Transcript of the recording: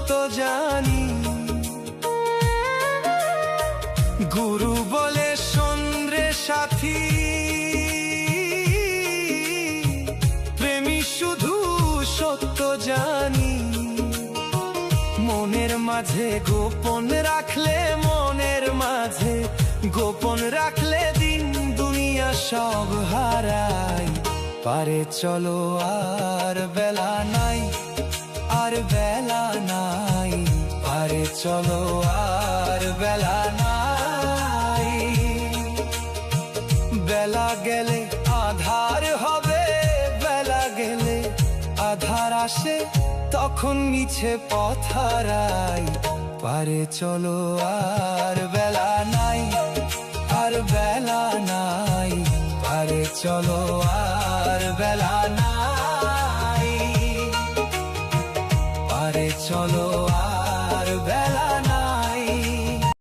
সত্য জানি। গুরু বলে শোন রে সাথী, প্রেমী শুধু সত্য জানি। মনের মাঝে গোপন রাখলে, মনের মাঝে গোপন রাখলে দিন দুনিয়া সব হারাই। পারে চলো আর বেলা নাই, আর বেলা নাই। পারে চলো আর বেলা নাই। বেলা গেলে আধার হবে, বেলা গেলে আধার আসে, তখন মিছে পথ হারাই। পারে চলো আর বেলা নাই, আর বেলা নাই। পারে চলো আর বেলা নাই। পারে চলো আর বেলা